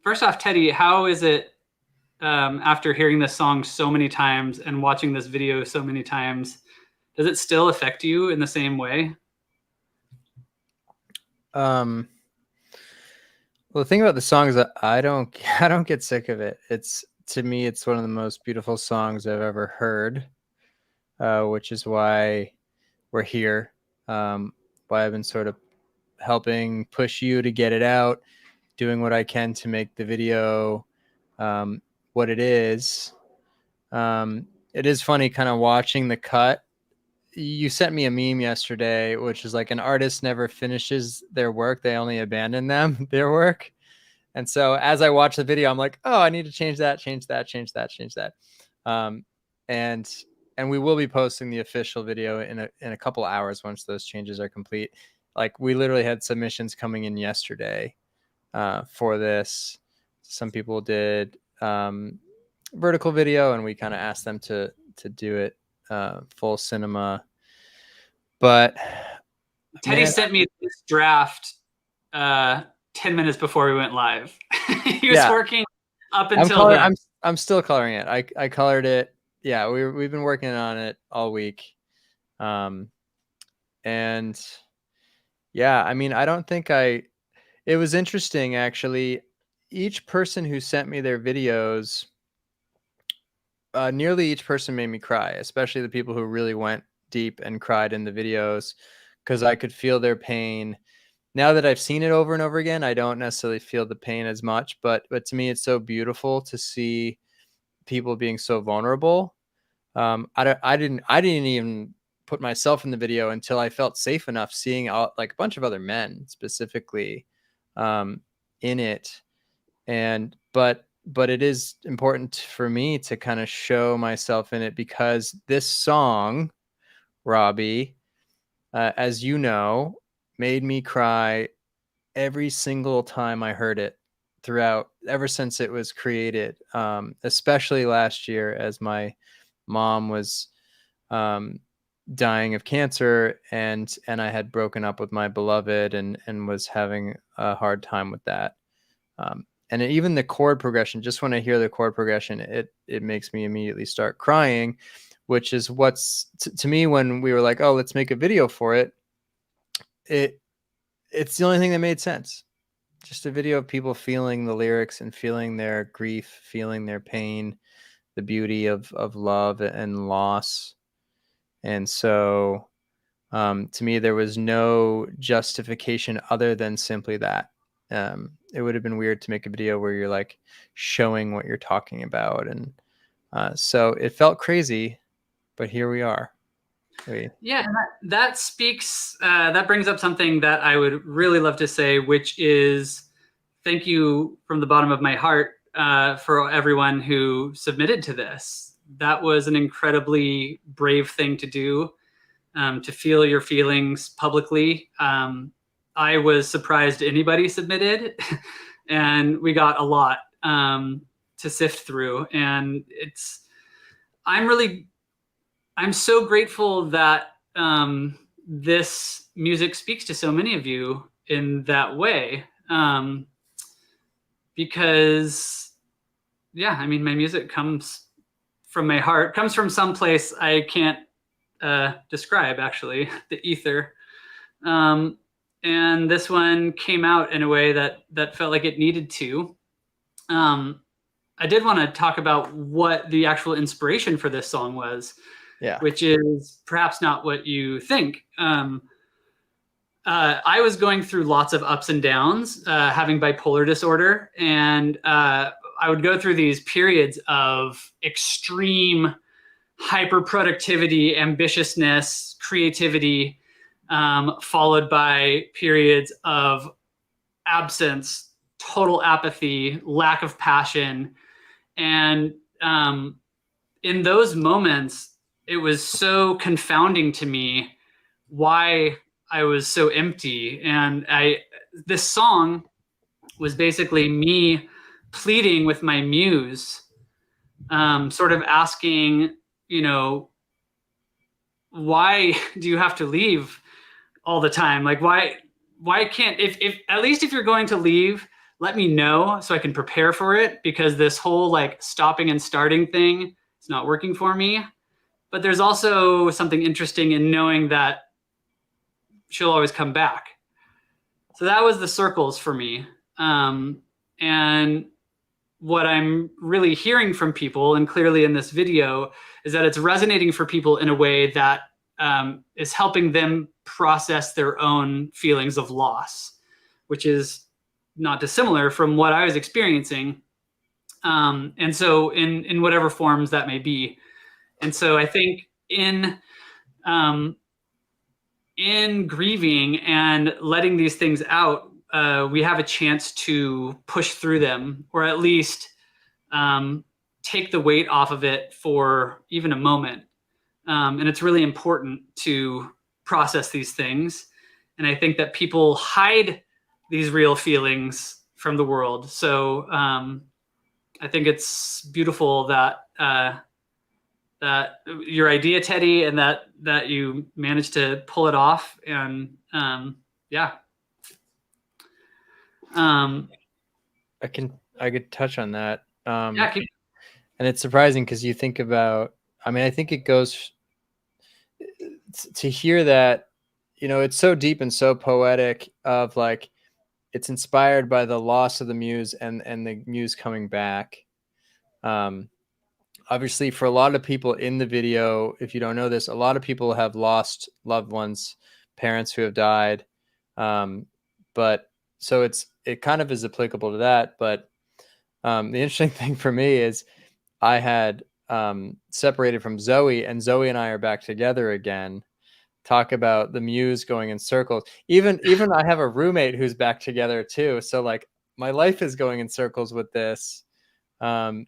First off, Teddy, how is it after hearing this song so many times and watching this video so many times? Does it still affect you in the same way? Um, well, the thing about the song is that I don't get sick of it. To me, it's one of the most beautiful songs I've ever heard, which is why we're here. Why I've been sort of helping push you to get it out, doing what I can to make the video what it is. It is funny kind of watching the cut. You sent me a meme yesterday, which is like an artist never finishes their work. They only abandon their work. And so as I watch the video, I'm like, oh, I need to change that, change that, change that, change that. Um, and and we will be posting the official video in a couple hours once those changes are complete. Like we literally had submissions coming in yesterday for this. Some people did vertical video, and we kind of asked them to do it full cinema. But Teddy man, sent me this draft 10 minutes before we went live. He was yeah, working up until then. I'm still coloring it. I colored it. Yeah, we've been working on it all week. And yeah, I mean, I don't think it was interesting actually. Each person who sent me their videos, nearly each person made me cry, especially the people who really went deep and cried in the videos, because I could feel their pain. Now that I've seen it over and over again, I don't necessarily feel the pain as much, but to me, it's so beautiful to see people being so vulnerable. I didn't even put myself in the video until I felt safe enough seeing like a bunch of other men specifically in it. And but it is important for me to kind of show myself in it, because this song, Robbie, as you know, made me cry every single time I heard it throughout, ever since it was created, especially last year as my mom was dying of cancer, and I had broken up with my beloved and was having a hard time with that. And even the chord progression, just when I hear the chord progression, it makes me immediately start crying, which is what's to me, when we were like, oh, let's make a video for it. It's the only thing that made sense. Just a video of people feeling the lyrics and feeling their grief, feeling their pain, the beauty of love and loss. And so to me, there was no justification other than simply that. It would have been weird to make a video where you're like showing what you're talking about. And so it felt crazy, but here we are. Yeah, and that speaks, that brings up something that I would really love to say, which is thank you from the bottom of my heart for everyone who submitted to this. That was an incredibly brave thing to do, to feel your feelings publicly. I was surprised anybody submitted, and we got a lot to sift through. And I'm so grateful that this music speaks to so many of you in that way. Because, yeah, I mean, my music comes from my heart, comes from some place I can't describe, actually, the ether. And this one came out in a way that felt like it needed to. I did want to talk about what the actual inspiration for this song was, which is perhaps not what you think. I was going through lots of ups and downs, having bipolar disorder, and I would go through these periods of extreme hyper productivity, ambitiousness, creativity, followed by periods of absence, total apathy, lack of passion. And in those moments, it was so confounding to me why I was so empty. And this song was basically me pleading with my muse, sort of asking, why do you have to leave all the time? Like, why can't, if at least if you're going to leave, let me know so I can prepare for it, because this whole like stopping and starting thing is not working for me. But there's also something interesting in knowing that she'll always come back. So that was the circles for me. And what I'm really hearing from people, and clearly in this video, is that it's resonating for people in a way that is helping them process their own feelings of loss, which is not dissimilar from what I was experiencing. And so in whatever forms that may be. And so I think um, in grieving and letting these things out, we have a chance to push through them, or at least take the weight off of it for even a moment. And it's really important to process these things. And I think that people hide these real feelings from the world. So I think it's beautiful that that your idea, Teddy, and that you managed to pull it off. And yeah. I could touch on that. Yeah. And it's surprising because you think about, I mean, I think it goes to hear that, you know, it's so deep and so poetic of like, it's inspired by the loss of the muse and the muse coming back. Obviously for a lot of people in the video, if you don't know this, a lot of people have lost loved ones, parents who have died. But so it kind of is applicable to that. But the interesting thing for me is I had separated from Zoe, and Zoe and I are back together again. Talk about the muse going in circles. Even I have a roommate who's back together too. So like my life is going in circles with this. And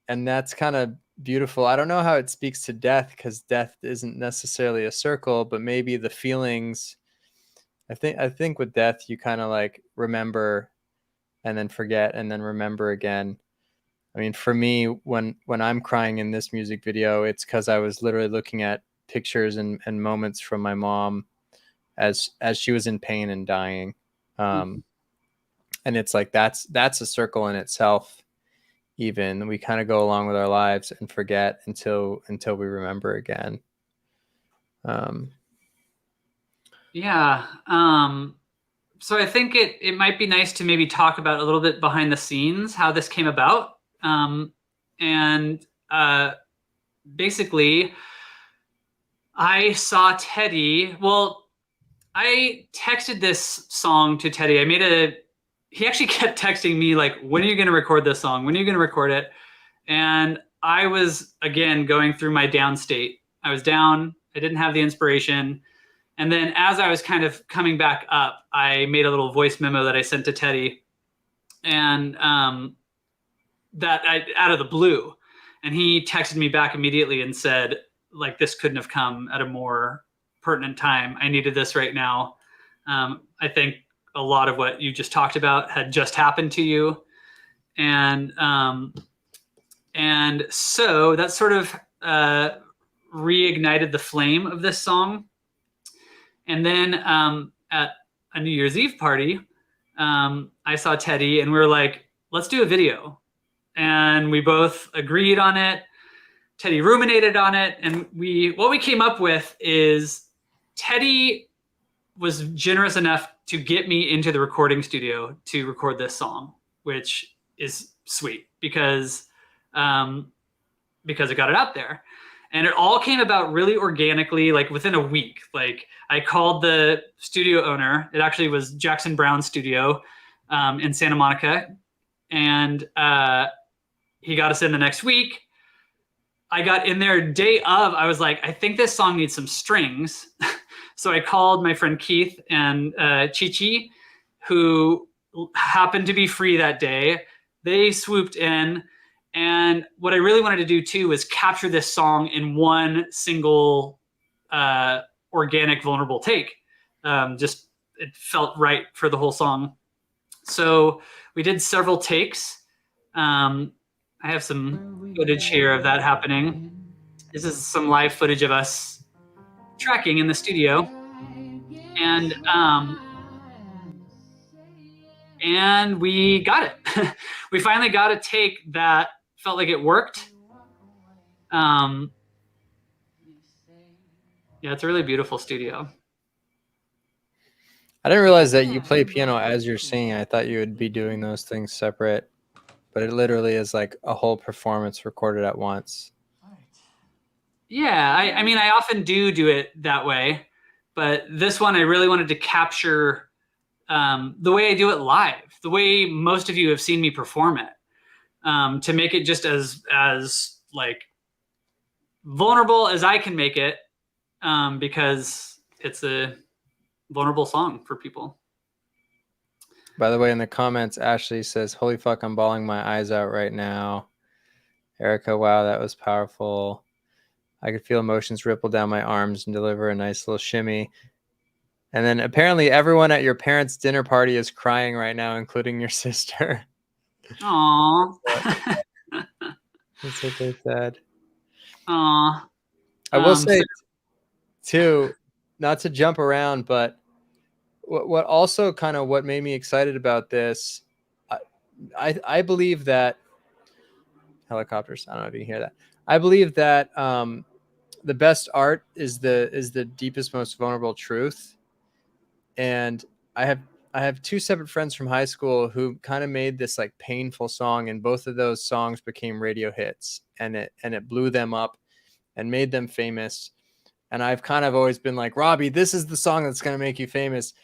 that's kind of beautiful. I don't know how it speaks to death, because death isn't necessarily a circle, but maybe the feelings. I think with death, you kind of like remember and then forget and then remember again. I mean, for me, when I'm crying in this music video, it's because I was literally looking at pictures and moments from my mom as she was in pain and dying. And it's like, that's a circle in itself. Even we kind of go along with our lives and forget until we remember again. Yeah. So I think it might be nice to maybe talk about a little bit behind the scenes, how this came about. And basically, I saw Teddy. Well, I texted this song to Teddy. He actually kept texting me like, when are you going to record this song? When are you going to record it? And I was, again, going through my down state. I was down. I didn't have the inspiration. And then as I was kind of coming back up, I made a little voice memo that I sent to Teddy, and out of the blue. And he texted me back immediately and said, like, this couldn't have come at a more pertinent time. I needed this right now. I think a lot of what you just talked about had just happened to you. And so that sort of reignited the flame of this song. And then at a New Year's Eve party, I saw Teddy, and we were like, let's do a video. And we both agreed on it. Teddy ruminated on it. And what we came up with is Teddy was generous enough to get me into the recording studio to record this song, which is sweet because it got it out there. And it all came about really organically, like within a week. Like I called the studio owner. It actually was Jackson Brown's studio in Santa Monica. And he got us in the next week. I got in there day of. I was like, I think this song needs some strings. So I called my friend Keith and Chi-Chi, who happened to be free that day. They swooped in. And what I really wanted to do too was capture this song in one single organic, vulnerable take. Just it felt right for the whole song. So we did several takes. I have some footage here of that happening. This is some live footage of us tracking in the studio. And and we got it. We finally got a take that felt like it worked. Yeah, it's a really beautiful studio. I didn't realize that you play piano as you're singing. I thought you would be doing those things separate, but it literally is like a whole performance recorded at once. Yeah, I mean, I often do it that way, but this one I really wanted to capture the way I do it live, the way most of you have seen me perform it, to make it just as like vulnerable as I can make it, because it's a vulnerable song for people. By the way, in the comments, Ashley says, "Holy fuck, I'm bawling my eyes out right now." Erica, wow, that was powerful. I could feel emotions ripple down my arms and deliver a nice little shimmy. And then apparently everyone at your parents' dinner party is crying right now, including your sister. Aww. That's what they said. Aww. I will say, too, not to jump around, but what also kind of what made me excited about this, I believe that helicopters, I don't know if you can hear that. I believe that the best art is the deepest, most vulnerable truth. And I have two separate friends from high school who kind of made this like painful song, and both of those songs became radio hits, and it blew them up and made them famous. And I've kind of always been like, Robbie, this is the song that's going to make you famous,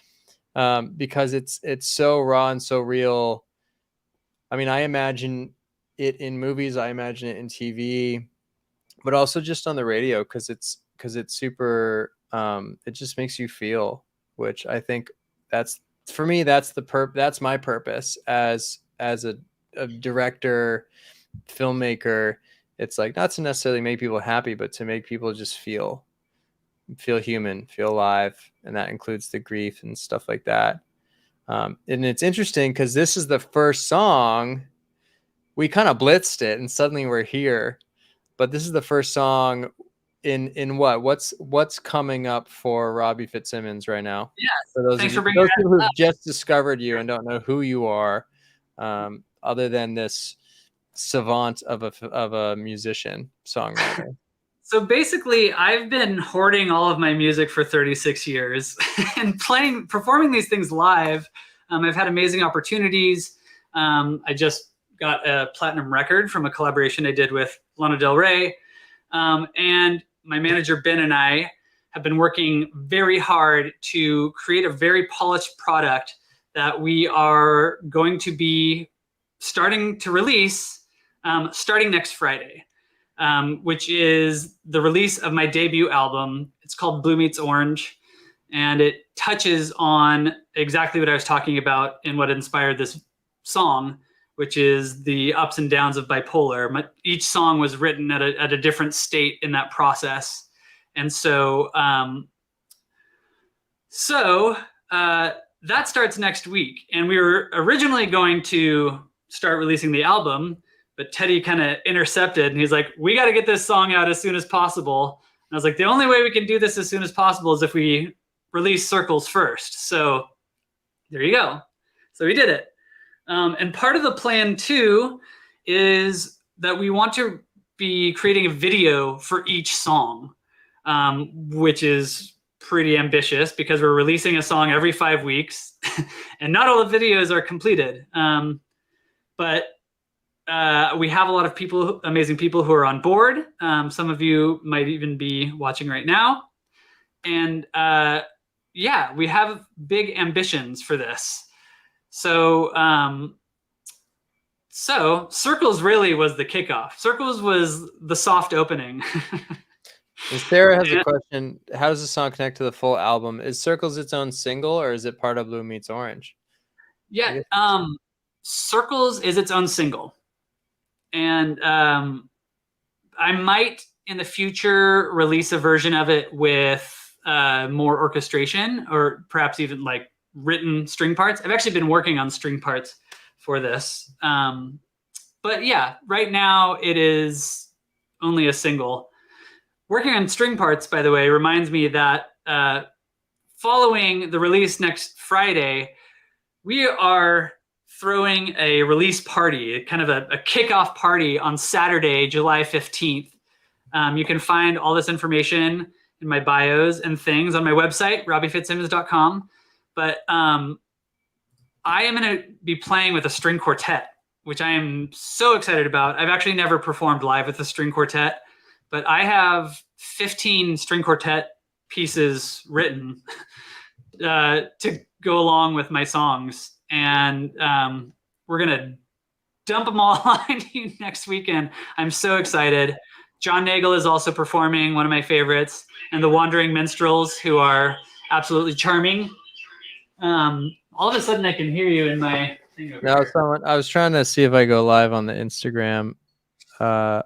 because it's so raw and so real. I mean, I imagine it in movies, I imagine it in TV, but also just on the radio, because it's super. It just makes you feel, which I think that's for me. That's that's my purpose as a director, filmmaker. It's like not to necessarily make people happy, but to make people just feel human, feel alive, and that includes the grief and stuff like that. And it's interesting because this is the first song we kind of blitzed it, and suddenly we're here. But this is the first song in what's coming up for Robbie Fitzsimmons right now. Yeah, For those thanks of you, for bringing those that people who've up. just discovered you and don't know who you are, other than this savant of a musician, songwriter. So basically, I've been hoarding all of my music for 36 years and performing these things live. I've had amazing opportunities. I just got a platinum record from a collaboration I did with Lana Del Rey. And my manager, Ben, and I have been working very hard to create a very polished product that we are going to be starting to release starting next Friday. Which is the release of my debut album. It's called Blue Meets Orange, and it touches on exactly what I was talking about and what inspired this song, which is the ups and downs of bipolar. Each song was written at a different state in that process. And so that starts next week. And we were originally going to start releasing the album, but Teddy kind of intercepted, and he's like, we got to get this song out as soon as possible. And I was like, the only way we can do this as soon as possible is if we release Circles first. So there you go. So we did it. And part of the plan too is that we want to be creating a video for each song, which is pretty ambitious because we're releasing a song every 5 weeks and not all the videos are completed. But we have a lot of people, amazing people who are on board. Some of you might even be watching right now. And yeah, we have big ambitions for this. So Circles really was the kickoff. Circles was the soft opening. And Sarah has a question. How does the song connect to the full album? Is Circles its own single, or is it part of Blue Meets Orange? Yeah, Circles is its own single. And I might in the future release a version of it with more orchestration, or perhaps even like written string parts. I've actually been working on string parts for this. But yeah, right now it is only a single. Working on string parts, by the way, reminds me that following the release next Friday, we are throwing a release party, kind of a kickoff party on Saturday, July 15th. You can find all this information in my bios and things on my website, robbiefitzsimmons.com. But I am going to be playing with a string quartet, which I am so excited about. I've actually never performed live with a string quartet, but I have 15 string quartet pieces written to go along with my songs. And we're going to dump them all on you next weekend. I'm so excited. John Nagel is also performing, one of my favorites, and the Wandering Minstrels, who are absolutely charming. All of a sudden I can hear you in my thing over here. I was trying to see if I go live on the Instagram. Don't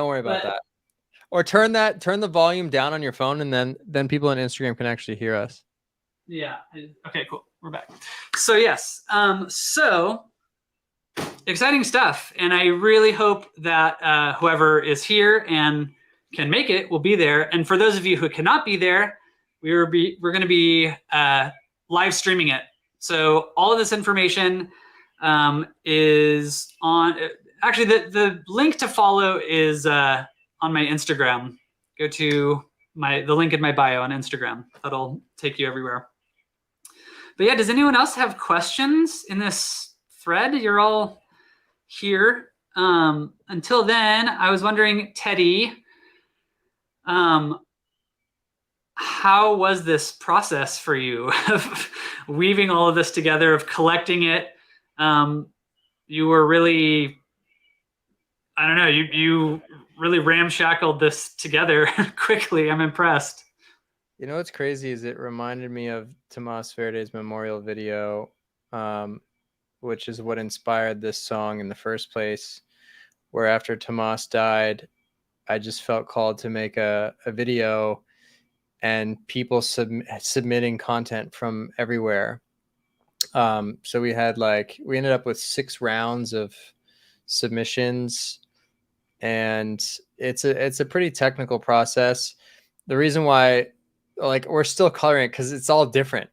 worry about that. Or turn the volume down on your phone, and then people on Instagram can actually hear us. Yeah. Okay, cool. We're back. So yes. So exciting stuff. And I really hope that whoever is here and can make it will be there. And for those of you who cannot be there, we're going to be live streaming it. So all of this information is on. Actually, the link to follow is on my Instagram. Go to the link in my bio on Instagram. That'll take you everywhere. But yeah, does anyone else have questions in this thread? You're all here. Until then, I was wondering, Teddy, how was this process for you of weaving all of this together, of collecting it? You were really, I don't know, you really ramshackled this together quickly. I'm impressed. You know what's crazy is it reminded me of Tomas Verde's memorial video, which is what inspired this song in the first place, where after Tomas died, I just felt called to make a video, and people submitting content from everywhere. So we ended up with 6 rounds of submissions, and it's a pretty technical process. The reason why, we're still coloring it because it's all different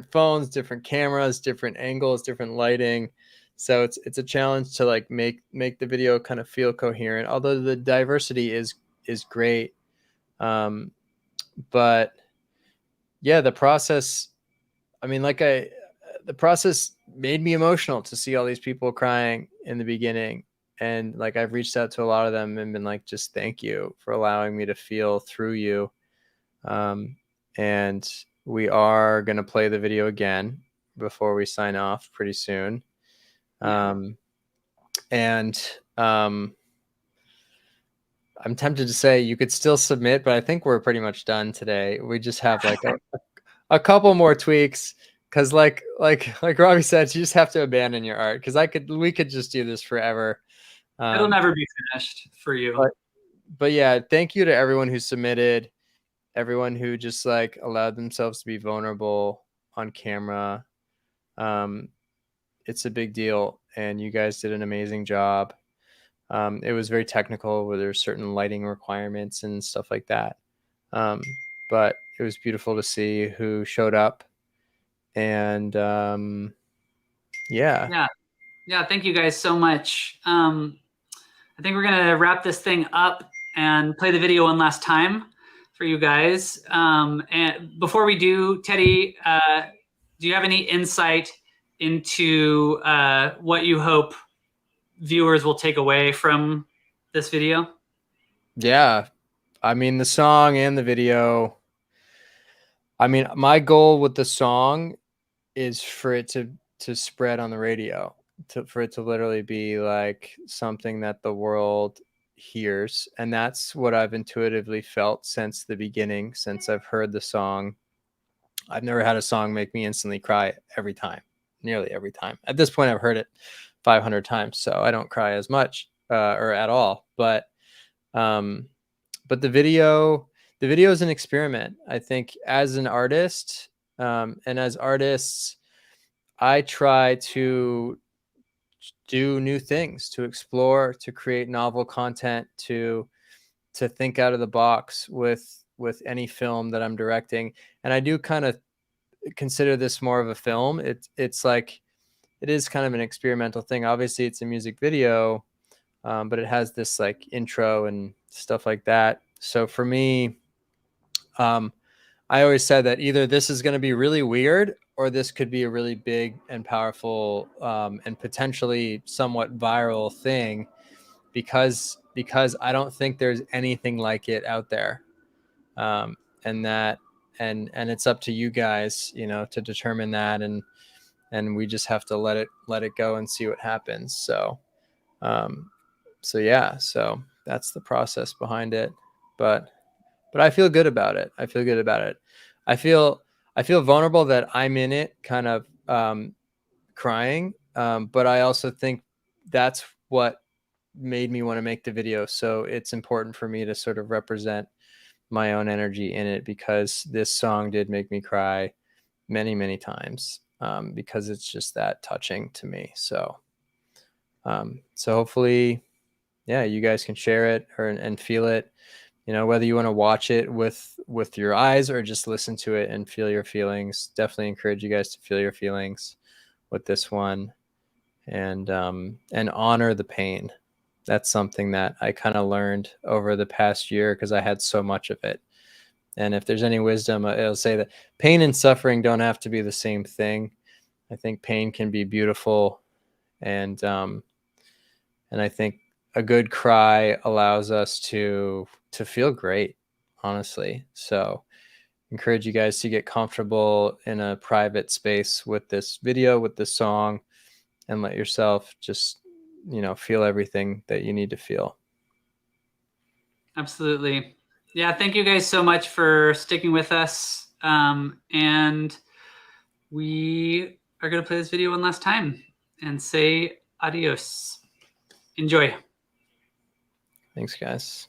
phones, different cameras, different angles, different lighting. So it's a challenge to make the video kind of feel coherent, although the diversity is great. But yeah, the process, the process made me emotional to see all these people crying in the beginning. And I've reached out to a lot of them and been just thank you for allowing me to feel through you. And we are going to play the video again before we sign off pretty soon. I'm tempted to say you could still submit, but I think we're pretty much done today. We just have a couple more tweaks. Cause like Robbie said, you just have to abandon your art. Cause we could just do this forever. It'll never be finished for you. But yeah, thank you to everyone who submitted, everyone who just allowed themselves to be vulnerable on camera. It's a big deal, and you guys did an amazing job. It was very technical, where there's certain lighting requirements and stuff like that. But it was beautiful to see who showed up. And yeah. Thank you guys so much. I think we're gonna wrap this thing up and play the video one last time for you guys. And before we do, Teddy, do you have any insight into what you hope viewers will take away from this video? Yeah, the song and the video. My goal with the song is for it to spread on the radio, for it to literally be something that the world hears. And that's what I've intuitively felt since the beginning, since I've heard the song. I've never had a song make me instantly cry nearly every time. At this point, I've heard it 500 times, so I don't cry as much or at all. But the video is an experiment. I think as an artist, and as artists, I try to do new things, to explore, to create novel content, to think out of the box with any film that I'm directing. And I do kind of consider this more of a film. It's it is kind of an experimental thing. Obviously it's a music video, but it has this like intro and stuff like that. So for me, I always said that either this is going to be really weird or this could be a really big and powerful and potentially somewhat viral thing, because I don't think there's anything like it out there. And that, and it's up to you guys, you know, to determine that, and we just have to let it go and see what happens. So yeah, so that's the process behind it. But I feel good about it. I feel vulnerable that I'm in it, kind of crying. But I also think that's what made me want to make the video. So it's important for me to sort of represent my own energy in it, because this song did make me cry many, many times, because it's just that touching to me. So hopefully, yeah, you guys can share it and feel it, you know, whether you want to watch it with your eyes or just listen to it and feel your feelings. Definitely encourage you guys to feel your feelings with this one, and honor the pain. That's something that I kind of learned over the past year, because I had so much of it. And if there's any wisdom, it'll say that pain and suffering don't have to be the same thing. I think pain can be beautiful, and I think a good cry allows us to feel great, honestly. So encourage you guys to get comfortable in a private space with this video, with this song, and let yourself just, you know, feel everything that you need to feel. Absolutely. Yeah. Thank you guys so much for sticking with us. And we are going to play this video one last time and say adios. Enjoy. Thanks, guys.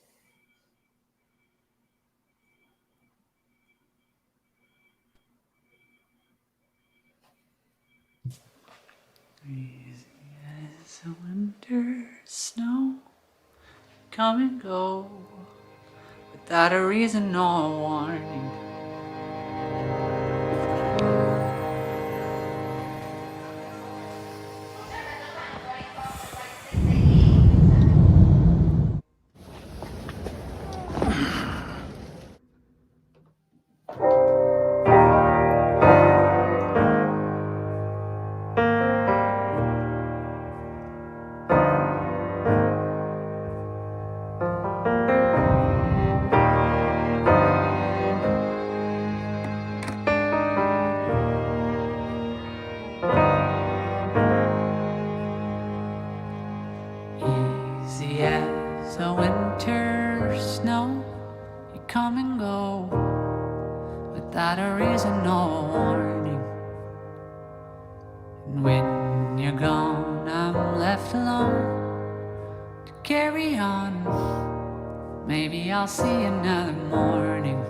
Easy as a winter snow, come and go without a reason or warning. Easy as a winter snow, you come and go without a reason or warning. And when you're gone, I'm left alone to carry on. Maybe I'll see another morning.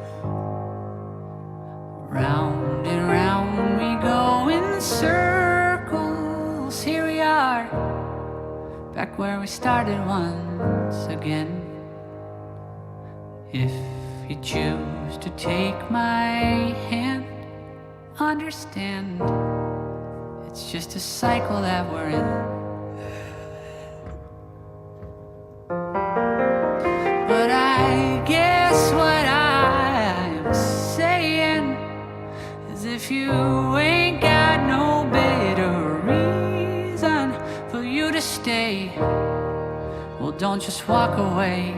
Round and round we go in circles. Here we are, back where we started once again. If you choose to take my hand, understand it's just a cycle that we're in. But I guess what I'm saying is, if you ain't got no better reason for you to stay, well, don't just walk away.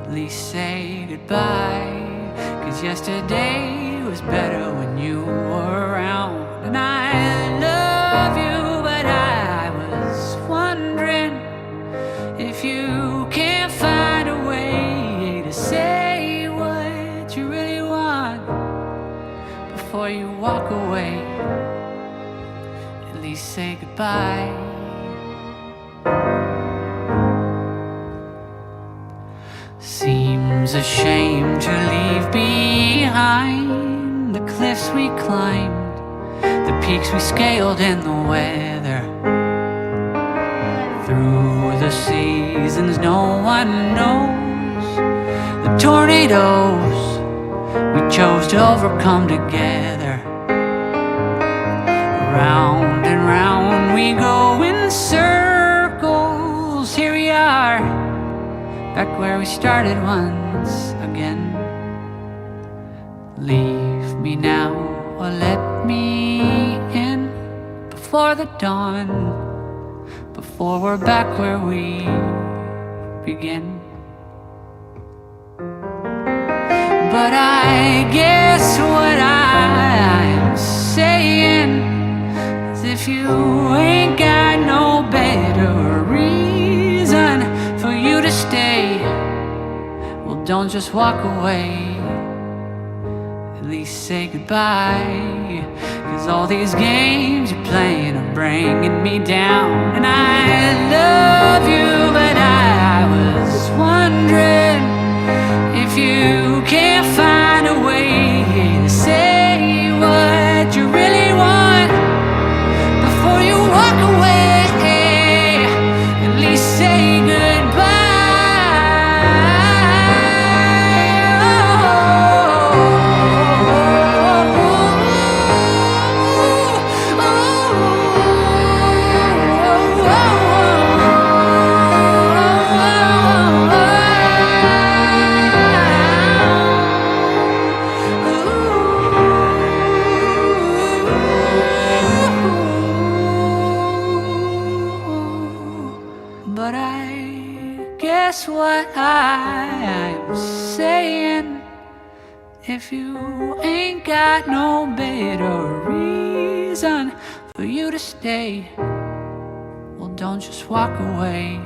At least say goodbye, 'cause yesterday was better when you were around. And I love you, but I was wondering if you can't find a way to say what you really want before you walk away. At least say goodbye. Seems a shame to leave behind the cliffs we climbed, the peaks we scaled, and the weather. Through the seasons no one knows, the tornadoes we chose to overcome together. Round and round we go in circles. Here we are, back where we started once again. Leave me now or let me in before the dawn, before we're back where we begin. But I guess what I'm saying is, if you ain't got no better reason for you to stay, well, don't just walk away. At least say goodbye, 'cause all these games you're playing are bringing me down. And I love you, but I was wondering if you can't find a way to say what you really want before you walk away. At least say goodbye. But I guess what I'm saying, if you ain't got no better reason for you to stay, well, don't just walk away.